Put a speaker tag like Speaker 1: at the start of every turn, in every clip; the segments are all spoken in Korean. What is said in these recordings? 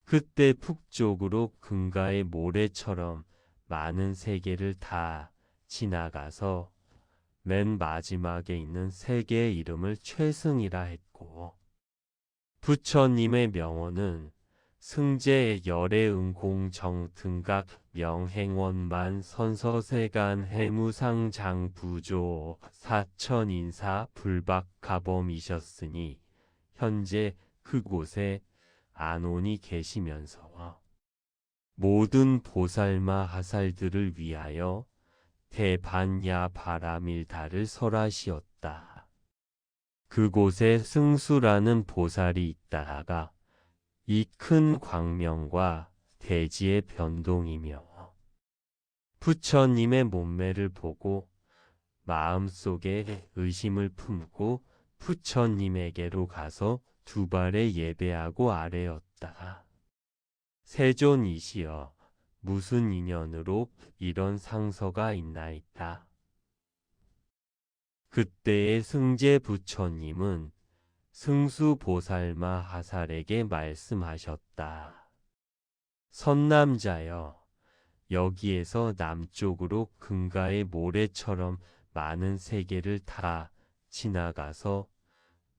Speaker 1: 그때 북쪽으로 금가의 모래처럼 많은 세계를 다 지나가서 맨 마지막에 있는 세계의 이름을 최승이라 했고, 부처님의 명호는 승제 열애응공정 등각 명행원만 선서세간 해무상 장부조 사천인사 불박가범이셨으니 현재 그곳에 안온이 계시면서 모든 보살마하살들을 위하여 대반야 바라밀다를 설하시었다. 그곳에 승수라는 보살이 있다가 이 큰 광명과 대지의 변동이며 부처님의 몸매를 보고 마음속에 의심을 품고 부처님에게로 가서 두 발에 예배하고 아뢰었다. 세존이시여, 무슨 인연으로 이런 상서가 있나이다. 그때의 승제 부처님은 승수보살마 하살에게 말씀하셨다. 선남자여, 여기에서 남쪽으로 금가의 모래처럼 많은 세계를 다 지나가서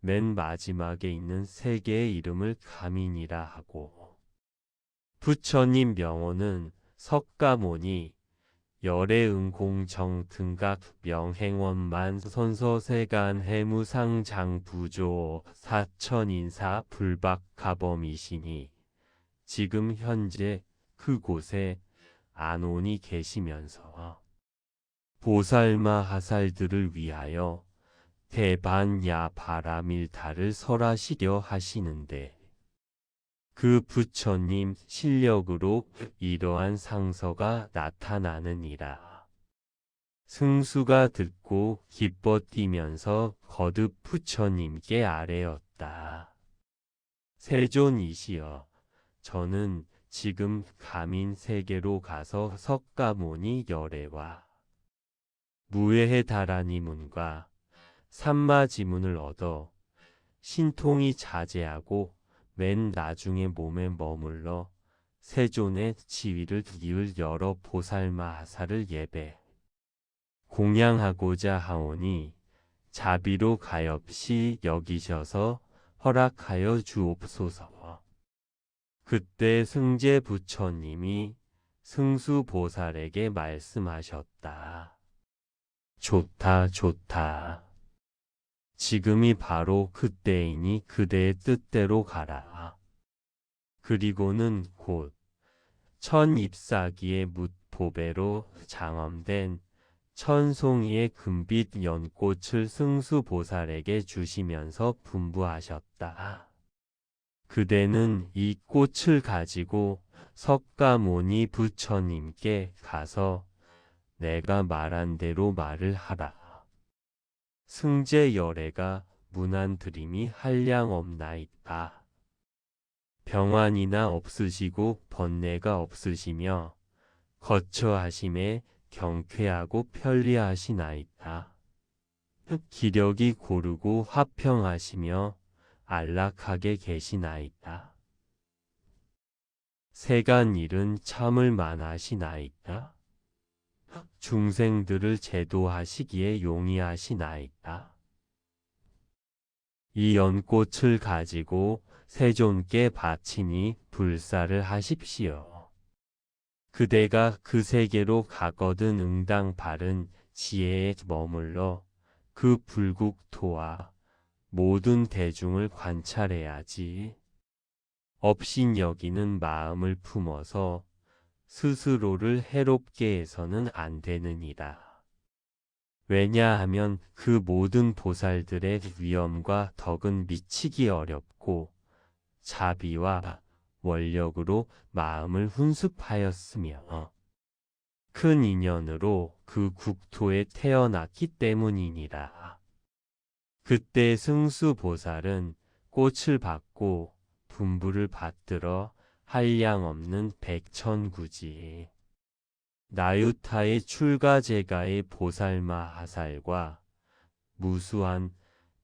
Speaker 1: 맨 마지막에 있는 세계의 이름을 가민이라 하고, 부처님 명호는 석가모니 열애응공정 등각 명행원만 선서세간 해무상 장부조 사천인사 불박가범이시니 지금 현재 그곳에 안온이 계시면서 보살마하살들을 위하여 대반야 바라밀다를 설하시려 하시는데, 그 부처님 실력으로 이러한 상서가 나타나느니라. 승수가 듣고 기뻐 뛰면서 거듭 부처님께 아뢰었다. 세존이시여, 저는 지금 가민 세계로 가서 석가모니 열애와 무외해 다라니 문과 삼마지문을 얻어 신통이 자제하고 맨 나중에 몸에 머물러 세존의 지위를 이을 여러 보살마하살을 예배 공양하고자 하오니 자비로 가엾이 여기셔서 허락하여 주옵소서. 그때 승제 부처님이 승수보살에게 말씀하셨다. 좋다, 좋다. 지금이 바로 그때이니 그대의 뜻대로 가라. 그리고는 곧 천잎사기의 묻보배로 장엄된 천송이의 금빛 연꽃을 승수보살에게 주시면서 분부하셨다. 그대는 이 꽃을 가지고 석가모니 부처님께 가서 내가 말한 대로 말을 하라. 승제 열애가 문안드림이 한량없나이다. 병환이나 없으시고 번뇌가 없으시며 거처하심에 경쾌하고 편리하시나이다. 기력이 고르고 화평하시며 안락하게 계시나이다. 세간일은 참을 만하시나이다. 중생들을 제도하시기에 용이하시나이다. 이 연꽃을 가지고 세존께 바치니 불사를 하십시오. 그대가 그 세계로 가거든 응당 바른 지혜에 머물러 그 불국토와 모든 대중을 관찰해야지. 업신여기는 마음을 품어서 스스로를 해롭게 해서는 안 되느니라. 왜냐하면 그 모든 보살들의 위엄과 덕은 미치기 어렵고 자비와 원력으로 마음을 훈습하였으며 큰 인연으로 그 국토에 태어났기 때문이니라. 그때 승수보살은 꽃을 받고 분부를 받들어 한량없는 백천구지 나유타의 출가제가의 보살마하살과 무수한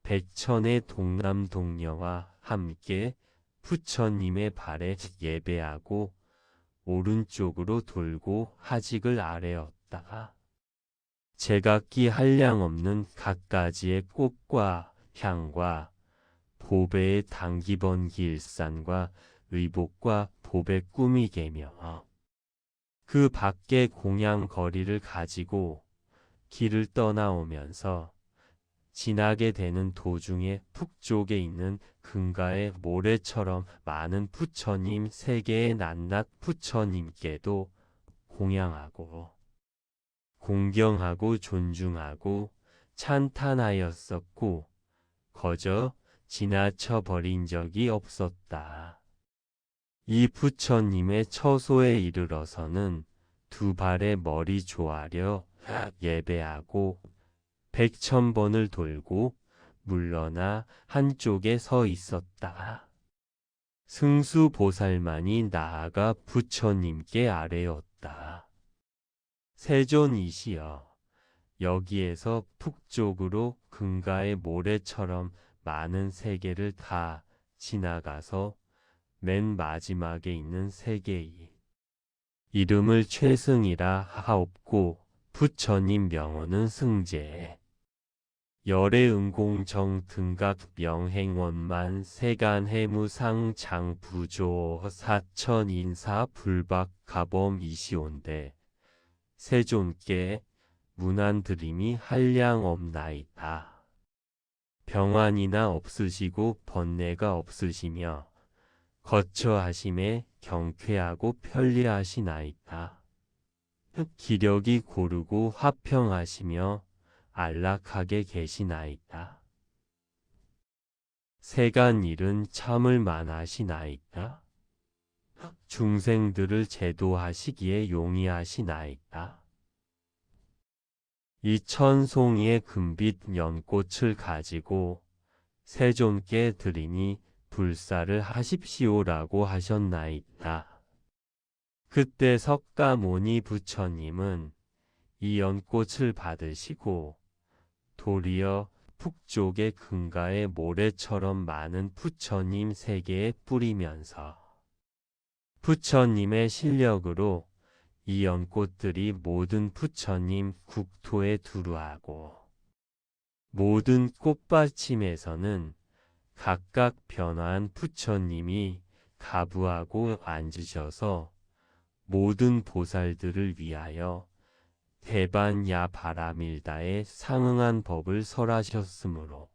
Speaker 1: 백천의 동남동녀와 함께 부처님의 발에 예배하고 오른쪽으로 돌고 하직을 아래었다. 제각기 한량없는 갖가지의 꽃과 향과 보배의 당기번기 일산과 의복과 보배 꾸미개며 그 밖에 공양 거리를 가지고 길을 떠나오면서 지나게 되는 도중에 북쪽에 있는 금가의 모래처럼 많은 부처님 세계의 낱낱 부처님께도 공양하고 공경하고 존중하고 찬탄하였었고 거저 지나쳐 버린 적이 없었다. 이 부처님의 처소에 이르러서는 두 발의 머리 조아려 예배하고 100,000번을 돌고 물러나 한쪽에 서 있었다. 승수보살만이 나아가 부처님께 아뢰었다. 세존이시여, 여기에서 북쪽으로 금가의 모래처럼 많은 세계를 다 지나가서 맨 마지막에 있는 세계이 이름을 최승이라 하옵고 부처님 명호는 승제 열애응공정 등각 명행원만 세간해무상 장부조 사천인사 불박가범 이시온데 세존께 문안드림이 한량없나이다. 병환이나 없으시고 번뇌가 없으시며 거처하심에 경쾌하고 편리하시나이다. 기력이 고르고 화평하시며 안락하게 계시나이다. 세간 일은 참을 만하시나이다. 중생들을 제도하시기에 용이하시나이다. 이 천송이의 금빛 연꽃을 가지고 세존께 드리니 불사를 하십시오라고 하셨나이다. 그때 석가모니 부처님은 이 연꽃을 받으시고 도리어 북쪽의 금가의 모래처럼 많은 부처님 세계에 뿌리면서 부처님의 실력으로 이 연꽃들이 모든 부처님 국토에 두루하고 모든 꽃받침에서는 각각 변화한 부처님이 가부하고 앉으셔서 모든 보살들을 위하여 대반야 바라밀다에 상응한 법을 설하셨으므로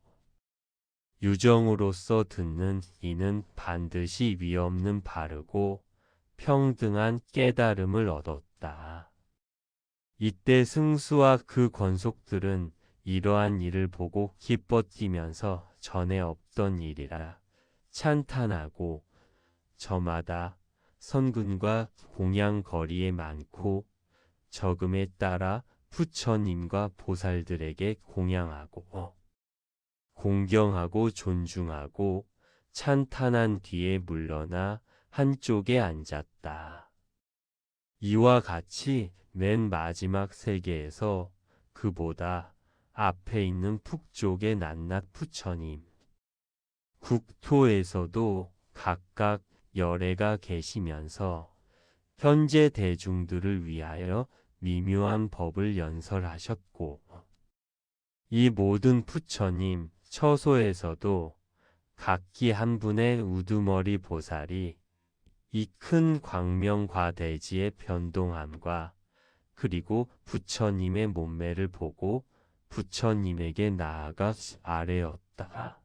Speaker 1: 유정으로서 듣는 이는 반드시 위없는 바르고 평등한 깨달음을 얻었다. 이때 승수와 그 권속들은 이러한 일을 보고 기뻐 뛰면서 전에 없던 일이라 찬탄하고 저마다 선근과 공양 거리에 많고 적음에 따라 부처님과 보살들에게 공양하고 공경하고 존중하고 찬탄한 뒤에 물러나 한쪽에 앉았다. 이와 같이 맨 마지막 세계에서 그보다 앞에 있는 북쪽의 낱낱 부처님 국토에서도 각각 열애가 계시면서 현재 대중들을 위하여 미묘한 법을 연설하셨고 이 모든 부처님 처소에서도 각기 한 분의 우두머리 보살이 이 큰 광명과대지의 변동함과 그리고 부처님의 몸매를 보고 부처님에게 나아가 아뢰었다.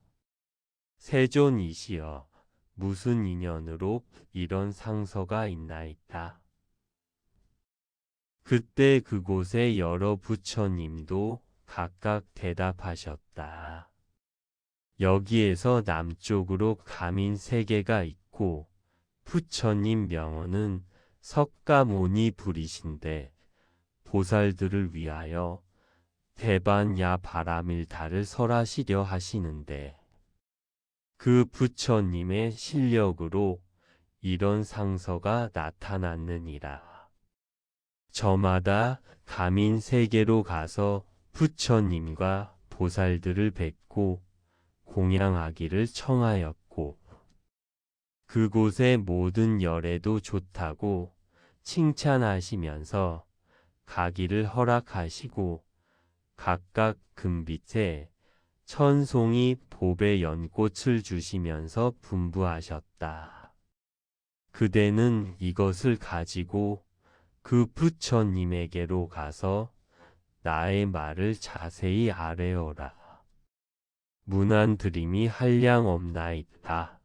Speaker 1: 세존이시여, 무슨 인연으로 이런 상서가 있나이까? 그때 그곳에 여러 부처님도 각각 대답하셨다. 여기에서 남쪽으로 가민 세계가 있고 부처님 명호는 석가모니 불이신데 보살들을 위하여 대반야 바라밀다를 설하시려 하시는데 그 부처님의 실력으로 이런 상서가 나타났느니라. 저마다 가민 세계로 가서 부처님과 보살들을 뵙고 공양하기를 청하였고 그곳의 모든 열애도 좋다고 칭찬하시면서 가기를 허락하시고 각각 금빛에 천송이 봅의 연꽃을 주시면서 분부하셨다. 그대는 이것을 가지고 그 부처님에게로 가서 나의 말을 자세히 아뢰어라. 문안드림이 한량없나이다.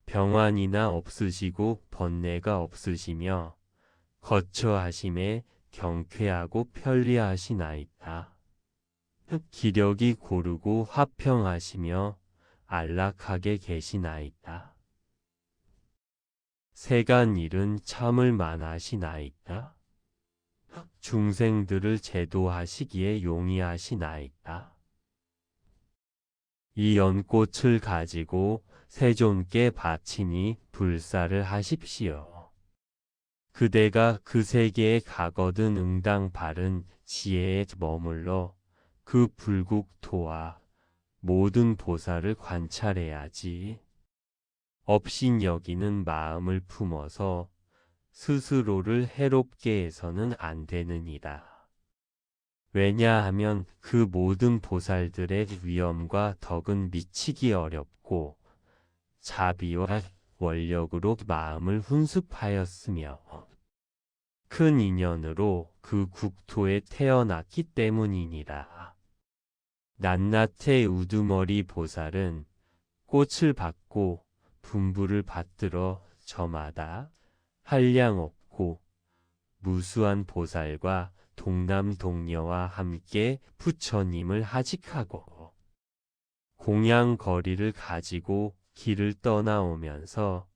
Speaker 1: 병환이나 없으시고 번뇌가 없으시며 거처하심에 경쾌하고 편리하시나이다. 기력이 고르고 화평하시며 안락하게 계시나이다. 세간 일은 참을 만하시나이다. 중생들을 제도하시기에 용이하시나이다. 이 연꽃을 가지고 세존께 바치니 불사를 하십시오. 그대가 그 세계에 가거든 응당 바른 지혜에 머물러 그 불국토와 모든 보살을 관찰해야지. 업신여기는 마음을 품어서 스스로를 해롭게 해서는 안 되느니라. 왜냐하면 그 모든 보살들의 위엄과 덕은 미치기 어렵고 자비와 원력으로 마음을 훈습하였으며 큰 인연으로 그 국토에 태어났기 때문이니라. 낱낱의 우두머리 보살은 꽃을 받고 분부를 받들어 저마다 한량 없고 무수한 보살과 동남동녀와 함께 부처님을 하직하고 공양거리를 가지고 길을 떠나오면서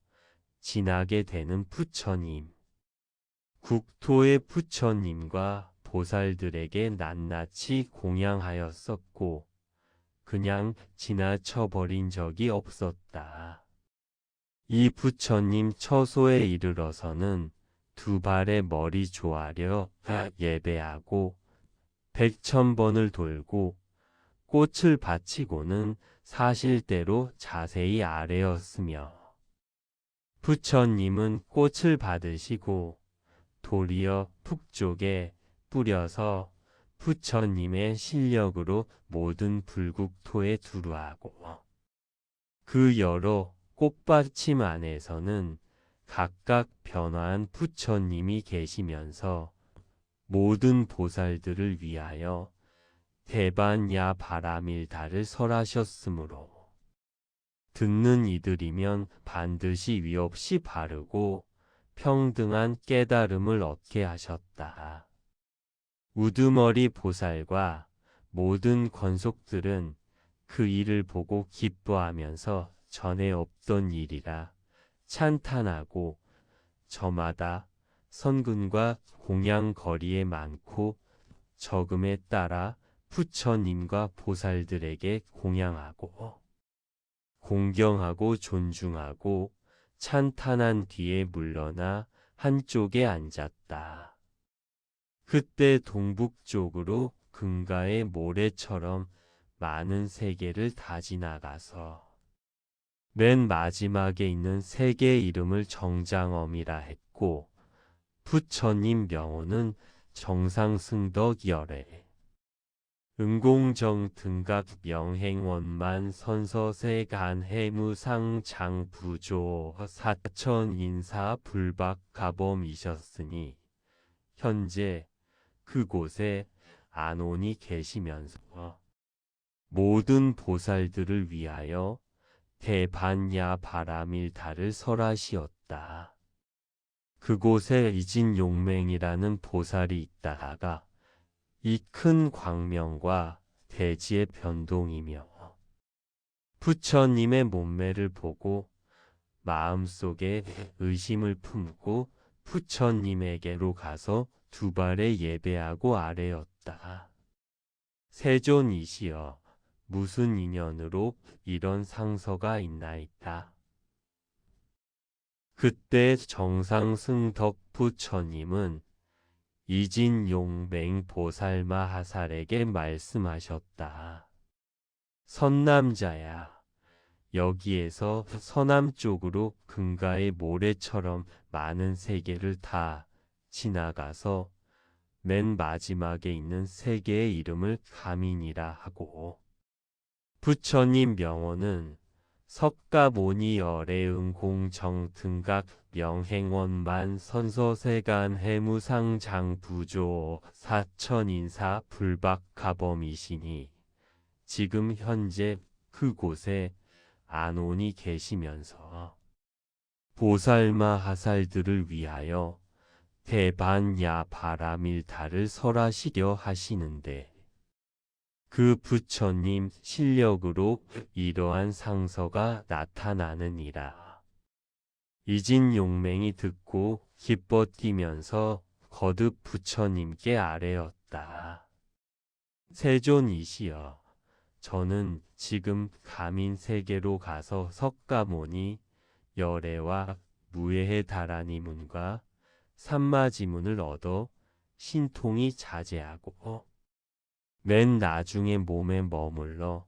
Speaker 1: 지나게 되는 부처님, 국토의 부처님과 보살들에게 낱낱이 공양하였었고 그냥 지나쳐버린 적이 없었다. 이 부처님 처소에 이르러서는 두 발의 머리 조아려 예배하고 100,000번을 돌고 꽃을 바치고는 사실대로 자세히 아뢰었으며 부처님은 꽃을 받으시고 도리어 북쪽에 뿌려서 부처님의 실력으로 모든 불국토에 두루하고 그 여러 꽃받침 안에서는 각각 변화한 부처님이 계시면서 모든 보살들을 위하여 대반야 바라밀다를 설하셨으므로 듣는 이들이면 반드시 위없이 바르고 평등한 깨달음을 얻게 하셨다. 우두머리 보살과 모든 권속들은 그 일을 보고 기뻐하면서 전에 없던 일이라 찬탄하고 저마다 선근과 공양거리에 많고 적음에 따라 부처님과 보살들에게 공양하고 공경하고 존중하고 찬탄한 뒤에 물러나 한쪽에 앉았다. 그때 동북쪽으로 금가의 모래처럼 많은 세계를 다 지나가서 맨 마지막에 있는 세계의 이름을 정장엄이라 했고 부처님 명호는 정상승덕열애 은공정 등각 명행원만 선서세 간해무상 장부조 사천 인사 불박 가범이셨으니 현재 그곳에 안온이 계시면서 모든 보살들을 위하여 대반야 바라밀다를 설하시었다. 그곳에 이진용맹이라는 보살이 있다가 이 큰 광명과 대지의 변동이며 부처님의 몸매를 보고 마음속에 의심을 품고 부처님에게로 가서 두 발에 예배하고 아뢰었다. 세존이시여, 무슨 인연으로 이런 상서가 있나이다. 그때 정상승덕 부처님은 이진용맹 보살마하살에게 말씀하셨다. 선남자야, 여기에서 서남쪽으로 금가의 모래처럼 많은 세계를 다 지나가서 맨 마지막에 있는 세계의 이름을 가민이라 하고, 부처님 명호는 석가모니 열애응공정 등각 명행원만 선서세간 해무상 장부조 사천인사 불박가범이시니 지금 현재 그곳에 안온이 계시면서 보살마하살들을 위하여 대반야 바라밀타를 설하시려 하시는데 그 부처님 실력으로 이러한 상서가 나타나느니라. 이진용맹이 듣고 기뻐 뛰면서 거듭 부처님께 아뢰었다. 세존이시여, 저는 지금 가민세계로 가서 석가모니 열애와 무예해 다라니문과 삼마지문을 얻어 신통이 자제하고 맨 나중에 몸에 머물러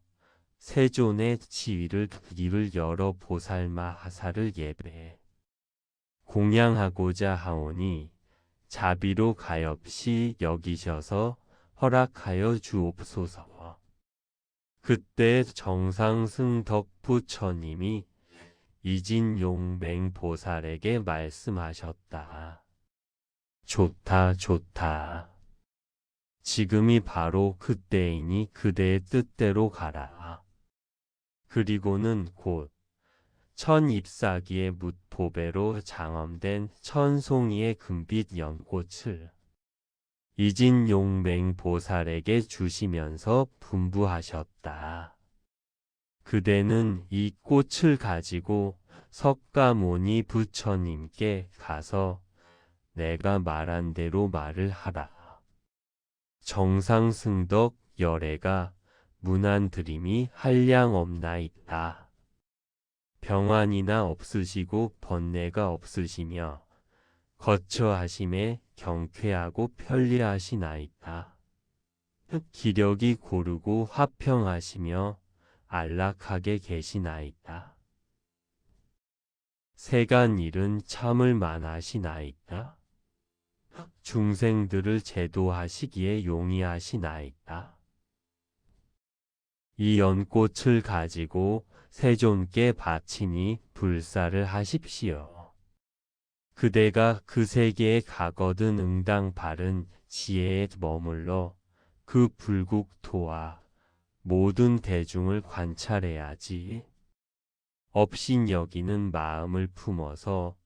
Speaker 1: 세존의 지위를 이를 여러 보살마하사를 예배 공양하고자 하오니 자비로 가엾이 여기셔서 허락하여 주옵소서. 그때 정상승덕 부처님이 이진용맹보살에게 말씀하셨다. 좋다, 좋다. 지금이 바로 그때이니 그대의 뜻대로 가라. 그리고는 곧 천잎사기의 묻보배로 장엄된 천송이의 금빛 연꽃을 이진용맹보살에게 주시면서 분부하셨다. 그대는 이 꽃을 가지고 석가모니 부처님께 가서 내가 말한 대로 말을 하라. 정상승덕 열애가 문안드림이 한량없나이다. 병환이나 없으시고 번뇌가 없으시며 거처하심에 경쾌하고 편리하시나이다. 기력이 고르고 화평하시며 안락하게 계시나이다. 세간 일은 참을 만하시나이다. 중생들을 제도하시기에 용이하시나이다. 이 연꽃을 가지고 세존께 바치니 불사를 하십시오. 그대가 그 세계에 가거든 응당 바른 지혜에 머물러 그 불국토와 모든 대중을 관찰해야지. 업신여기는 마음을 품어서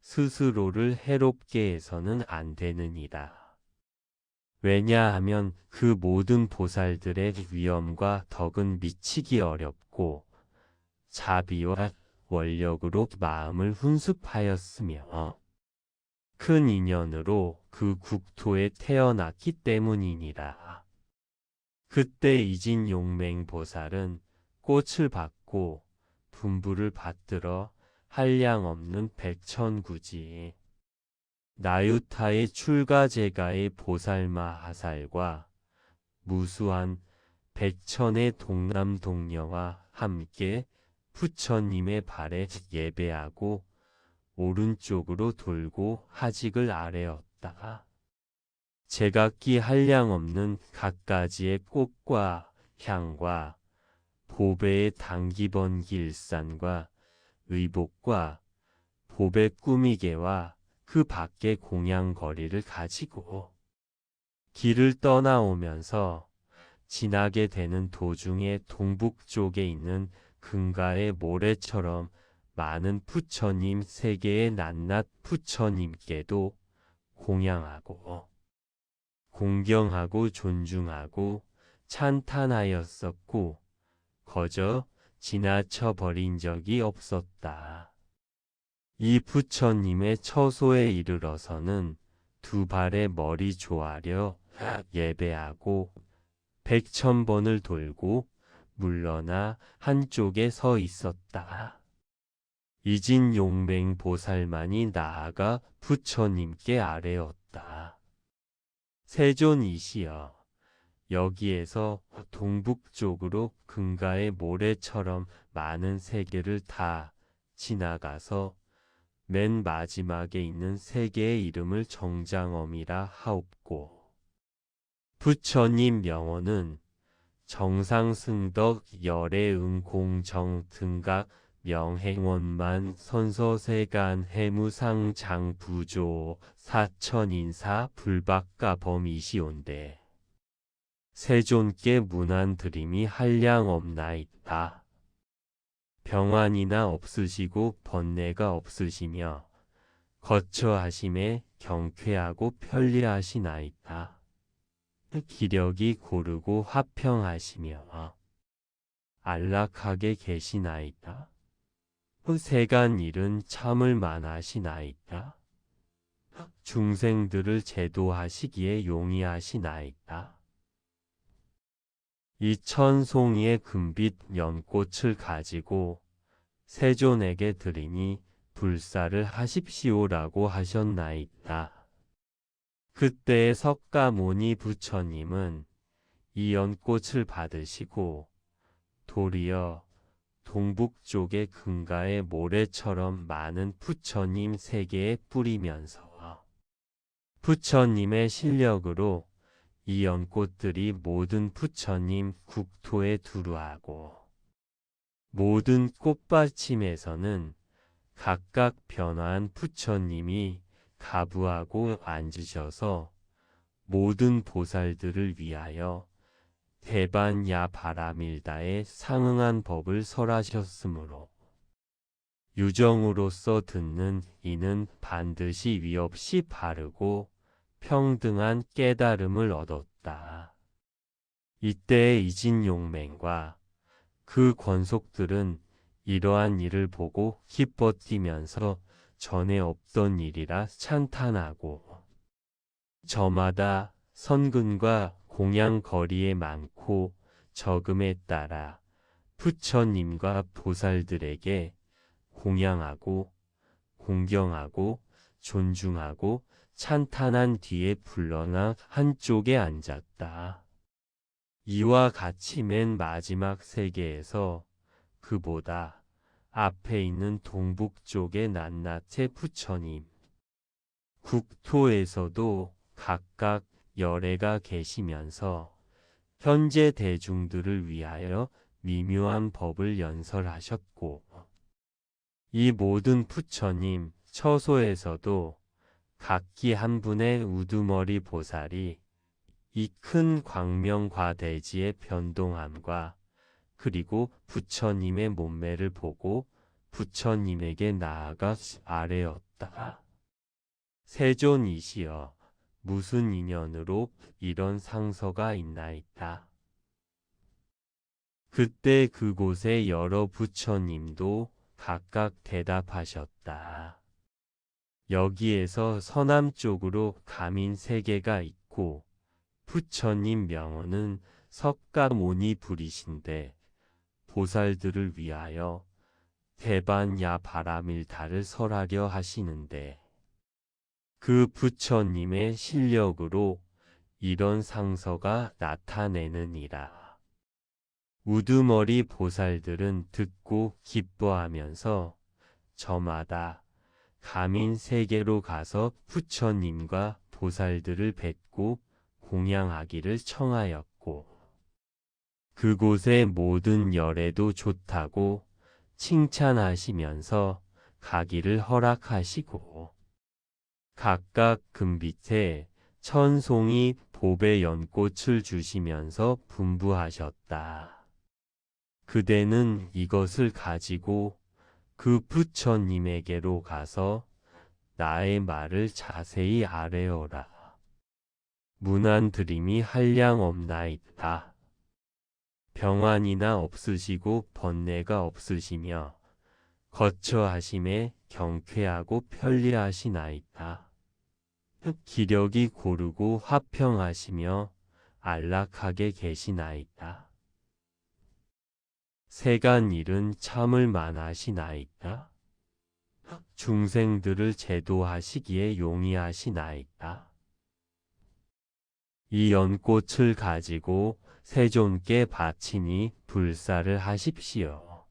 Speaker 1: 스스로를 해롭게 해서는 안 되느니라. 왜냐하면 그 모든 보살들의 위엄과 덕은 미치기 어렵고 자비와 원력으로 마음을 훈습하였으며 큰 인연으로 그 국토에 태어났기 때문이니라. 그때 이진용맹보살은 꽃을 받고 분부를 받들어 한량없는 백천구지 나유타의 출가제가의 보살마하살과 무수한 백천의 동남동녀와 함께 부처님의 발에 예배하고 오른쪽으로 돌고 하직을 아뢰었다. 제각기 한량없는 갖가지의 꽃과 향과 보배의 당기번기 일산과 의복과 보배 꾸미개와 그 밖의 공양거리를 가지고 길을 떠나오면서 지나게 되는 도중에 동북쪽에 있는 금가의 모래처럼 많은 부처님 세계의 낱낱 부처님께도 공양하고 공경하고 존중하고 찬탄하였었고 거저 지나쳐 버린 적이 없었다. 이 부처님의 처소에 이르러서는 두 발의 머리 조아려 예배하고 100,000번을 돌고 물러나 한쪽에 서 있었다. 이진용맹보살만이 나아가 부처님께 아뢰었다. 세존이시여, 여기에서 동북쪽으로 금가의 모래처럼 많은 세계를 다 지나가서 맨 마지막에 있는 세계의 이름을 정장엄이라 하옵고, 부처님 명호는 정상승덕 열애응공정 등각 명행원만 선서세간 해무상 장부조 사천인사 불박가 범이시온데 세존께 문안드림이 한량없나이다. 병환이나 없으시고 번뇌가 없으시며 거처하심에 경쾌하고 편리하시나이다. 기력이 고르고 화평하시며 안락하게 계시나이다. 세간 일은 참을 만하시나이다. 중생들을 제도하시기에 용이하시나이다. 이 천송이의 금빛 연꽃을 가지고 세존에게 드리니 불사를 하십시오라고 하셨나이다. 그때의 석가모니 부처님은 이 연꽃을 받으시고 도리어 동북쪽의 금가의 모래처럼 많은 부처님 세계에 뿌리면서 부처님의 실력으로 이 연꽃들이 모든 부처님 국토에 두루하고 모든 꽃받침에서는 각각 변화한 부처님이 가부하고 앉으셔서 모든 보살들을 위하여 대반야 바라밀다에 상응한 법을 설하셨으므로 유정으로서 듣는 이는 반드시 위없이 바르고 평등한 깨달음을 얻었다. 이때의 이진용맹과 그 권속들은 이러한 일을 보고 기뻐 뛰면서 전에 없던 일이라 찬탄하고 저마다 선근과 공양 거리에 많고 적음에 따라 부처님과 보살들에게 공양하고 공경하고 존중하고 찬탄한 뒤에 불러나 한쪽에 앉았다. 이와 같이 맨 마지막 세계에서 그보다 앞에 있는 동북쪽의 낱낱의 부처님 국토에서도 각각 열애가 계시면서 현재 대중들을 위하여 미묘한 법을 연설하셨고 이 모든 부처님 처소에서도 각기 한 분의 우두머리 보살이 이 큰 광명과대지의 변동함과 그리고 부처님의 몸매를 보고 부처님에게 나아가 아뢰었다. 세존이시여, 무슨 인연으로 이런 상서가 있나이다. 그때 그곳에 여러 부처님도 각각 대답하셨다. 여기에서 서남쪽으로 가민세계가 있고 부처님 명호는 석가모니 불이신데 보살들을 위하여 대반야 바라밀다를 설하려 하시는데 그 부처님의 실력으로 이런 상서가 나타내느니라. 우두머리 보살들은 듣고 기뻐하면서 저마다 가민세계로 가서 부처님과 보살들을 뵙고 공양하기를 청하였고 그곳의 모든 열애도 좋다고 칭찬하시면서 가기를 허락하시고 각각 금빛에 천송이 보배 연꽃을 주시면서 분부하셨다. 그대는 이것을 가지고 그 부처님에게로 가서 나의 말을 자세히 아뢰어라. 문안드림이 한량없나이다. 병환이나 없으시고 번뇌가 없으시며 거처하심에 경쾌하고 편리하시나이다. 기력이 고르고 화평하시며 안락하게 계시나이다. 세간 일은 참을 만하시나이다. 중생들을 제도하시기에 용이하시나이다. 이 연꽃을 가지고 세존께 바치니 불사를 하십시오.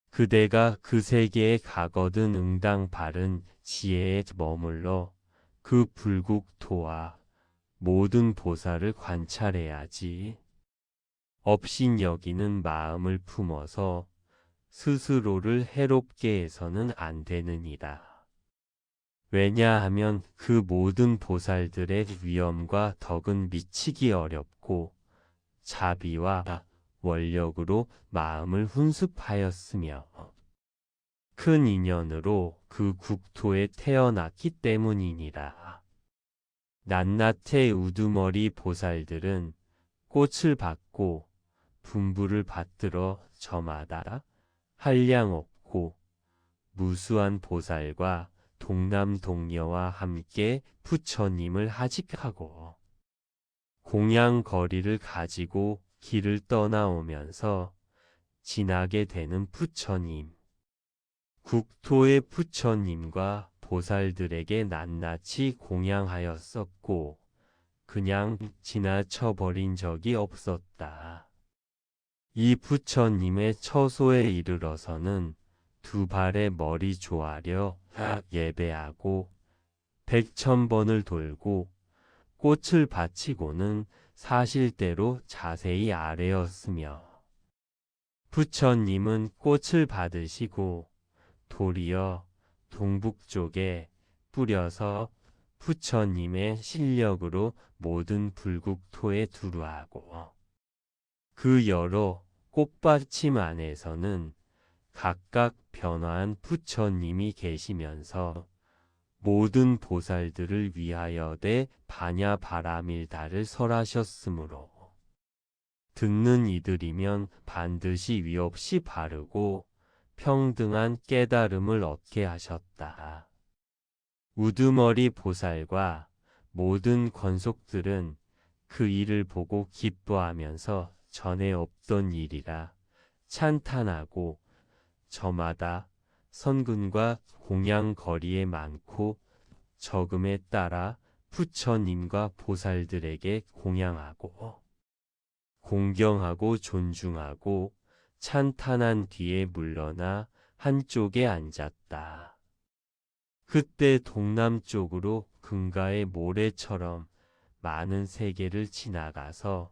Speaker 1: 그대가 그 세계에 가거든 응당 바른 지혜에 머물러 그 불국토와 모든 보살을 관찰해야지. 업신여기는 마음을 품어서 스스로를 해롭게 해서는 안 되느니라. 왜냐하면 그 모든 보살들의 위엄과 덕은 미치기 어렵고 자비와 원력으로 마음을 훈습하였으며 큰 인연으로 그 국토에 태어났기 때문이니라. 낱낱의 우두머리 보살들은 꽃을 받고 분부를 받들어 저마다 한량 없고 무수한 보살과 동남동녀와 함께 부처님을 하직하고 공양거리를 가지고 길을 떠나오면서 지나게 되는 부처님. 국토의 부처님과 보살들에게 낱낱이 공양하였었고 그냥 지나쳐버린 적이 없었다. 이 부처님의 처소에 이르러서는 두 발의 머리 조아려 예배하고 100,000번을 돌고 꽃을 바치고는 사실대로 자세히 아뢰었으며 부처님은 꽃을 받으시고 도리어 동북쪽에 뿌려서 부처님의 실력으로 모든 불국토에 두루하고 그 여러 꽃받침 안에서는 각각 변화한 부처님이 계시면서 모든 보살들을 위하여되 반야바라밀다를 설하셨으므로 듣는 이들이면 반드시 위없이 바르고 평등한 깨달음을 얻게 하셨다. 우두머리 보살과 모든 권속들은 그 일을 보고 기뻐하면서 전에 없던 일이라 찬탄하고 저마다 선근과 공양 거리에 많고 적음에 따라 부처님과 보살들에게 공양하고 공경하고 존중하고 찬탄한 뒤에 물러나 한쪽에 앉았다. 그때 동남쪽으로 금가의 모래처럼 많은 세계를 지나가서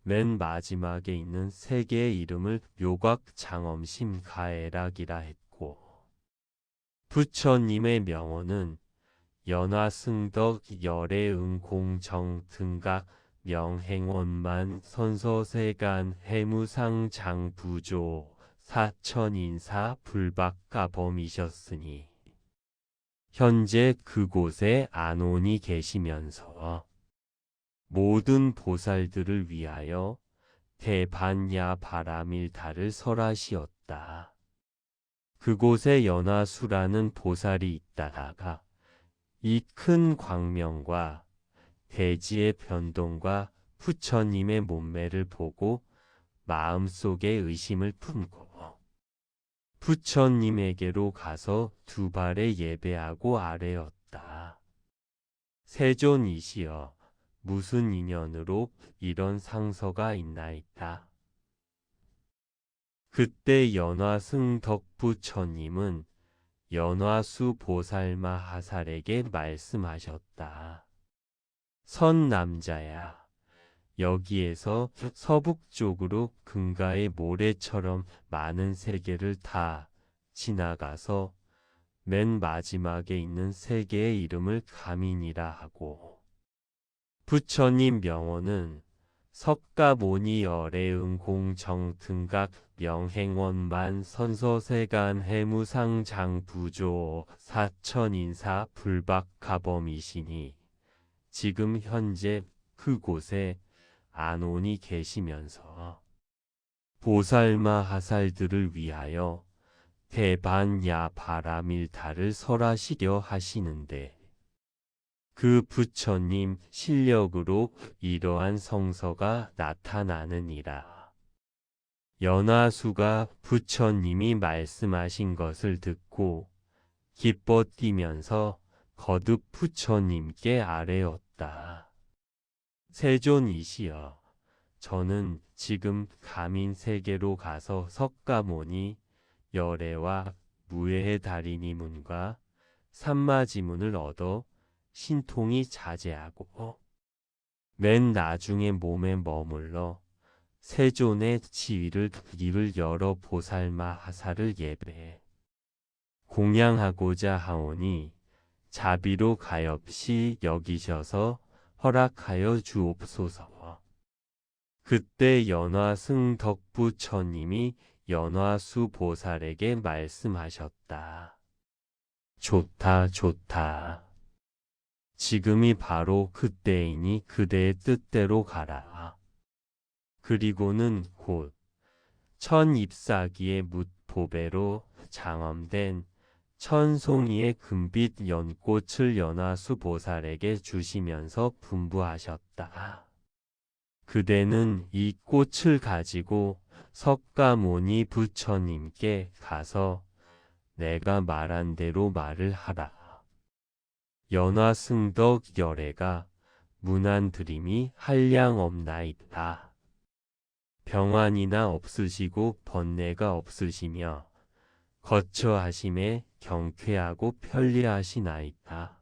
Speaker 1: 맨 마지막에 있는 세계의 이름을 묘각장엄심 가에락이라 했고 부처님의 명호는 연화승덕 열애응공정 등각 명행원만 선서세간 해무상장부조 사천인사 불박가범이셨으니 현재 그곳에 안온이 계시면서 모든 보살들을 위하여 대반야바라밀다를 설하시었다. 그곳에 연화수라는 보살이 있다가 이 큰 광명과 대지의 변동과 부처님의 몸매를 보고 마음속에 의심을 품고 부처님에게로 가서 두 발에 예배하고 아뢰었다. 세존이시여, 무슨 인연으로 이런 상서가 있나이까? 그때 연화승덕부처님은 연화수 보살마하살에게 말씀하셨다. 선 남자야, 여기에서 서북쪽으로 금가의 모래처럼 많은 세계를 다 지나가서 맨 마지막에 있는 세계의 이름을 가민이라 하고 부처님 명호는 석가모니 열애응공정 등각 명행원만 선서세간 해무상장부조 사천인사 불박가범이시니 지금 현재 그곳에 안온이 계시면서 보살마하살들을 위하여 대반야바라밀다를 설하시려 하시는데 그 부처님 실력으로 이러한 성서가 나타나느니라. 연화수가 부처님이 말씀하신 것을 듣고 기뻐 뛰면서 거듭 부처님께 아뢰었다. 세존이시여, 저는 지금 가민세계로 가서 석가모니 열애와 무예의 다리니문과 삼마지문을 얻어 신통이 자제하고 맨 나중에 몸에 머물러 세존의 지위를 입을 여러 보살마하사를 예배해 공양하고자 하오니 자비로 가엾이 여기셔서 허락하여 주옵소서. 그때 연화승덕부처님이 연화수 보살에게 말씀하셨다. 좋다, 좋다. 지금이 바로 그때이니 그대의 뜻대로 가라. 그리고는 곧 천잎사기의 묻보배로 장엄된 천송이의 금빛 연꽃을 연화수 보살에게 주시면서 분부하셨다. 그대는 이 꽃을 가지고 석가모니 부처님께 가서 내가 말한 대로 말을 하라. 연화승덕 열애가 무난드림이 한량없나이다. 병환이나 없으시고 번뇌가 없으시며 거처하심에 경쾌하고 편리하시나이다.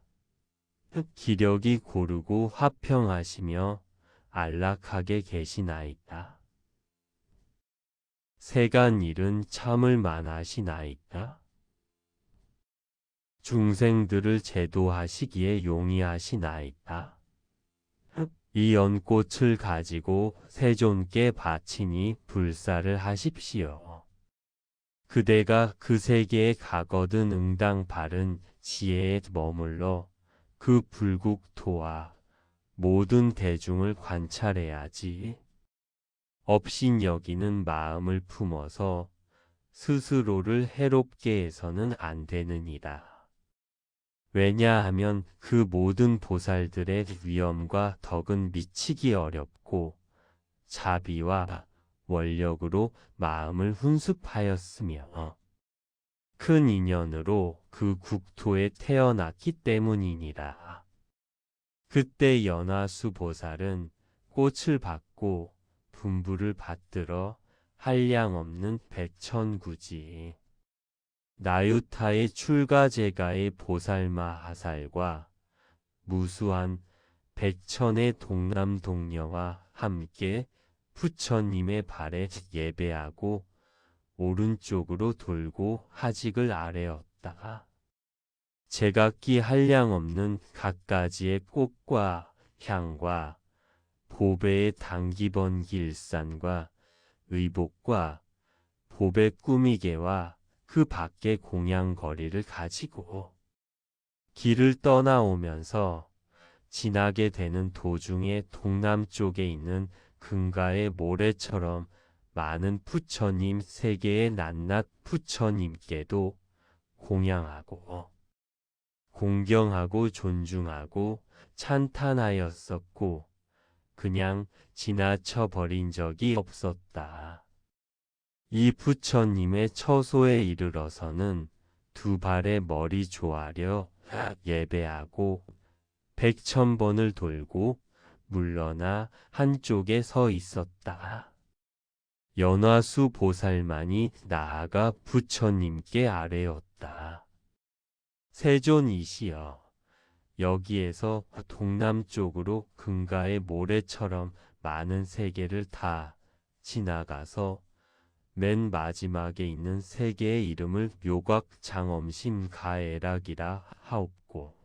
Speaker 1: 기력이 고르고 화평하시며 안락하게 계시나이다. 세간일은 참을 만하시나이다. 중생들을 제도하시기에 용이하시나이다. 이 연꽃을 가지고 세존께 바치니 불사를 하십시오. 그대가 그 세계에 가거든 응당 바른 지혜에 머물러 그 불국토와 모든 대중을 관찰해야지. 업신여기는 마음을 품어서 스스로를 해롭게 해서는 안 되느니라. 왜냐하면 그 모든 보살들의 위엄과 덕은 미치기 어렵고 자비와 원력으로 마음을 훈습하였으며 큰 인연으로 그 국토에 태어났기 때문이니라. 그때 연화수 보살은 꽃을 받고 분부를 받들어 한량없는 백천구지 나유타의 출가제가의 보살마하살과 무수한 백천의 동남동녀와 함께 부처님의 발에 예배하고 오른쪽으로 돌고 하직을 아뢰었다. 제각기 한량없는 갖가지의 꽃과 향과 보배의 당기번기 일산과 의복과 보배 꾸미개와 그 밖의 공양거리를 가지고 길을 떠나오면서 지나게 되는 도중에 동남쪽에 있는 금가의 모래처럼 많은 부처님 세계의 낱낱 부처님께도 공양하고 공경하고 존중하고 찬탄하였었고 그냥 지나쳐 버린 적이 없었다. 이 부처님의 처소에 이르러서는 두 발의 머리 조아려 예배하고 100,000번을 돌고 물러나 한쪽에 서 있었다. 연화수 보살만이 나아가 부처님께 아뢰었다. 세존이시여, 여기에서 동남쪽으로 금가의 모래처럼 많은 세계를 다 지나가서 맨 마지막에 있는 세계의 이름을 묘각장엄심 가애락이라 하옵고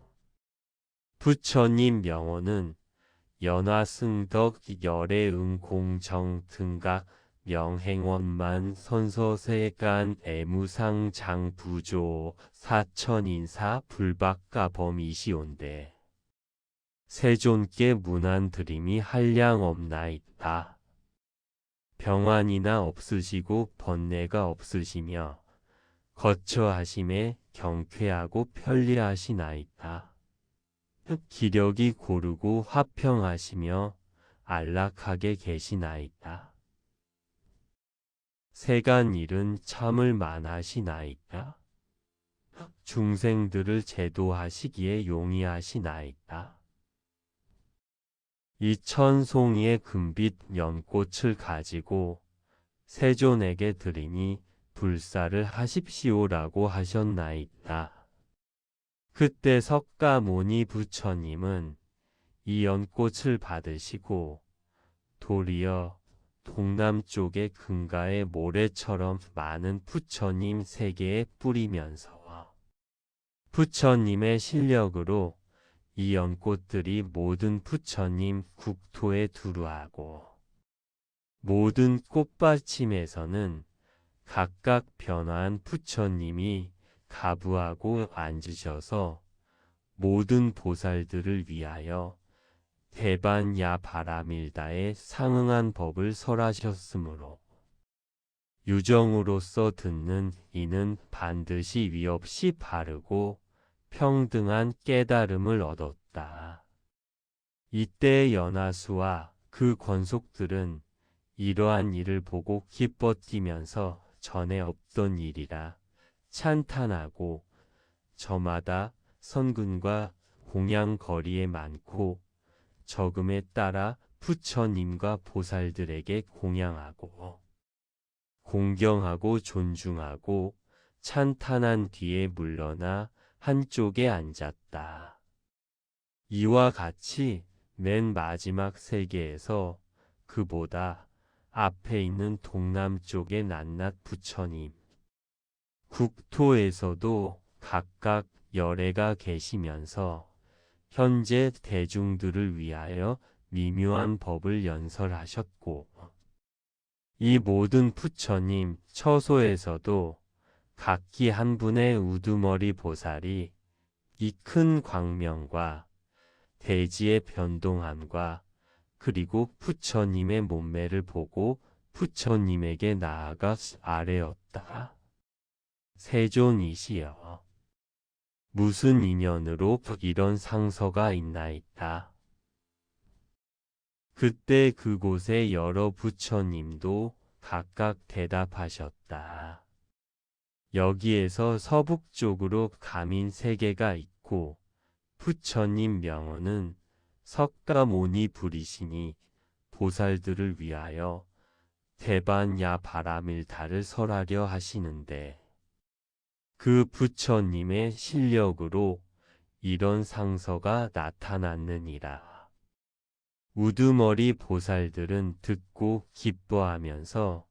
Speaker 1: 부처님 명호는 연화승덕 열애응공정 등각 명행원만 선서세간 애무상장부조 사천인사 불박가범이시온데 세존께 문안드림이 한량없나이다. 병환이나 없으시고 번뇌가 없으시며 거처하심에 경쾌하고 편리하시나이다. 기력이 고르고 화평하시며 안락하게 계시나이다. 세간일은 참을 만하시나이다. 중생들을 제도하시기에 용이하시나이다. 이 천송이의 금빛 연꽃을 가지고 세존에게 드리니 불사를 하십시오라고 하셨나이다. 그때 석가모니 부처님은 이 연꽃을 받으시고 도리어 동남쪽의 금가의 모래처럼 많은 부처님 세계에 뿌리면서 부처님의 실력으로 이 연꽃들이 모든 부처님 국토에 두루하고 모든 꽃받침에서는 각각 변화한 부처님이 가부하고 앉으셔서 모든 보살들을 위하여 대반야 바라밀다에 상응한 법을 설하셨으므로 유정으로서 듣는 이는 반드시 위없이 바르고 평등한 깨달음을 얻었다. 이때 연하수와 그 권속들은 이러한 일을 보고 기뻐 뛰면서 전에 없던 일이라 찬탄하고 저마다 선근과 공양 거리에 많고 적음에 따라 부처님과 보살들에게 공양하고 공경하고 존중하고 찬탄한 뒤에 물러나 한쪽에 앉았다. 이와 같이 맨 마지막 세계에서 그보다 앞에 있는 동남쪽의 낱낱 부처님 국토에서도 각각 열애가 계시면서 현재 대중들을 위하여 미묘한 법을 연설하셨고 이 모든 부처님 처소에서도 각기 한 분의 우두머리 보살이 이 큰 광명과 대지의 변동함과 그리고 부처님의 몸매를 보고 부처님에게 나아가 아뢰었다. 세존이시여, 무슨 인연으로 이런 상서가 있나이다. 그때 그곳에 여러 부처님도 각각 대답하셨다. 여기에서 서북쪽으로 가민 세계가 있고 부처님 명언은 석가모니 부리시니 보살들을 위하여 대반야 바라밀다를 설하려 하시는데 그 부처님의 실력으로 이런 상서가 나타났느니라. 우두머리 보살들은 듣고 기뻐하면서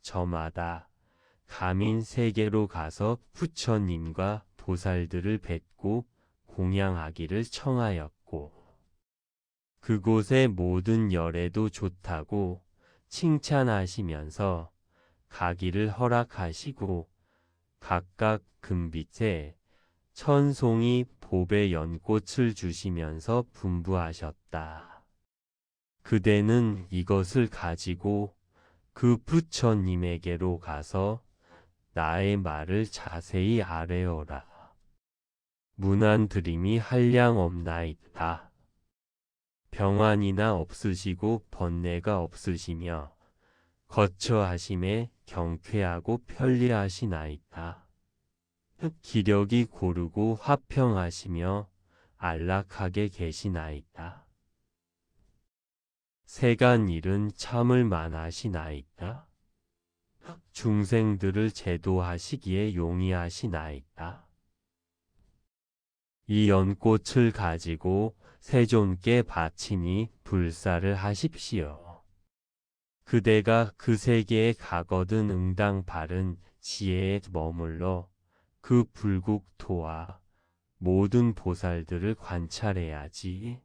Speaker 1: 저마다 가민 세계로 가서 부처님과 보살들을 뵙고 공양하기를 청하였고 그곳의 모든 열애도 좋다고 칭찬하시면서 가기를 허락하시고 각각 금빛에 천송이 보배 연꽃을 주시면서 분부하셨다. 그대는 이것을 가지고 그 부처님에게로 가서 나의 말을 자세히 아뢰어라. 문안드림이 한량없나이다. 병환이나 없으시고 번뇌가 없으시며 거처하심에 경쾌하고 편리하시나이다. 기력이 고르고 화평하시며 안락하게 계시나이다. 세간 일은 참을 만하시나이다. 중생들을 제도하시기에 용이하시나이다. 이 연꽃을 가지고 세존께 바치니 불사를 하십시오. 그대가 그 세계에 가거든 응당 바른 지혜에 머물러 그 불국토와 모든 보살들을 관찰해야지.